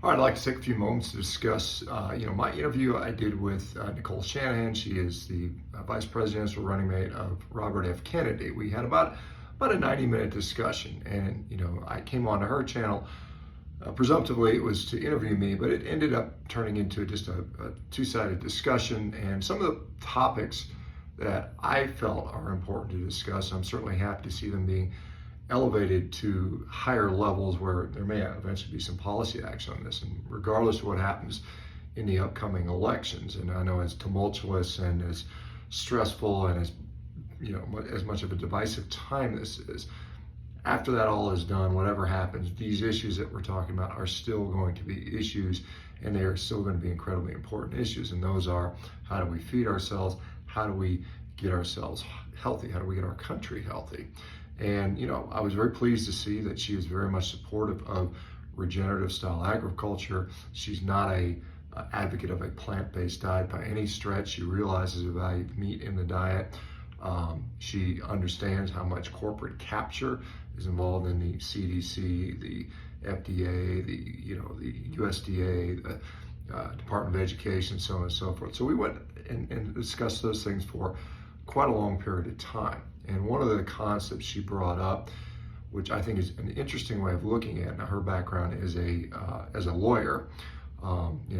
All right, I'd like to take a few moments to discuss, my interview I did with Nicole Shanahan. She is the vice presidential running mate of Robert F. Kennedy. We had about a 90-minute discussion, and I came onto her channel. Presumptively, it was to interview me, but it ended up turning into just a two-sided discussion. And some of the topics that I felt are important to discuss, I'm certainly happy to see them being elevated to higher levels where there may eventually be some policy action on this. And regardless of what happens in the upcoming elections, and I know as tumultuous and as stressful and as much of a divisive time this is, after that all is done, whatever happens, these issues that we're talking about are still going to be issues, and they are still going to be incredibly important issues. And those are, how do we feed ourselves? How do we get ourselves healthy? How do we get our country healthy? And I was very pleased to see that she is very much supportive of regenerative style agriculture. She's not a advocate of a plant-based diet by any stretch. She realizes the value of meat in the diet. She understands how much corporate capture is involved in the CDC, the FDA, the USDA, the Department of Education, so on and so forth. So we went and discussed those things for quite a long period of time. And one of the concepts she brought up, which I think is an interesting way of looking at it, now her background is as a lawyer.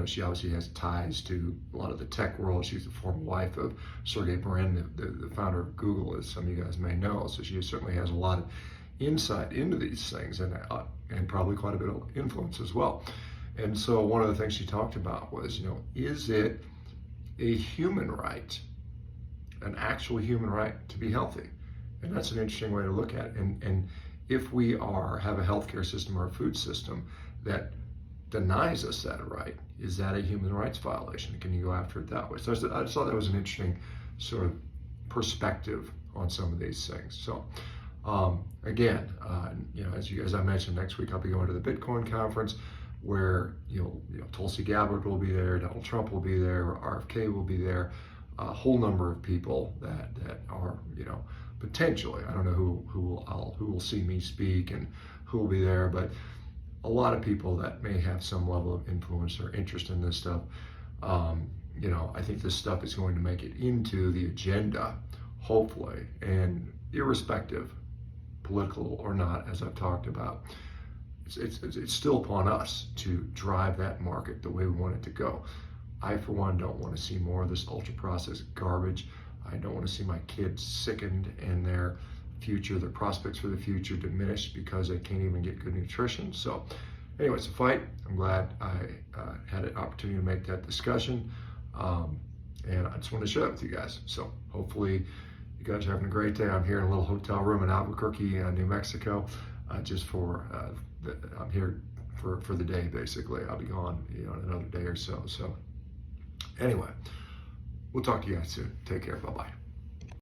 She obviously has ties to a lot of the tech world. She's the former wife of Sergey Brin, the founder of Google, as some of you guys may know. So she certainly has a lot of insight into these things and probably quite a bit of influence as well. And so one of the things she talked about was, is it a human right, an actual human right to be healthy? And that's an interesting way to look at it. And if we have a healthcare system or a food system that denies us that right, is that a human rights violation? Can you go after it that way? So I just thought that was an interesting sort of perspective on some of these things. So as I mentioned, next week I'll be going to the Bitcoin conference where Tulsi Gabbard will be there, Donald Trump will be there, RFK will be there, a whole number of people that are potentially, I don't know who will see me speak and who will be there, but a lot of people that may have some level of influence or interest in this stuff. I think this stuff is going to make it into the agenda, hopefully, and irrespective, political or not, as I've talked about, it's still upon us to drive that market the way we want it to go. I, for one, don't want to see more of this ultra-processed garbage. I don't want to see my kids sickened and their prospects for the future diminished because they can't even get good nutrition. So anyway, it's a fight. I'm glad I had an opportunity to make that discussion. And I just want to share that with you guys. So hopefully you guys are having a great day. I'm here in a little hotel room in Albuquerque, New Mexico, I'm here for the day, basically. I'll be gone, in another day or so. So anyway, we'll talk to you guys soon. Take care. Bye-bye.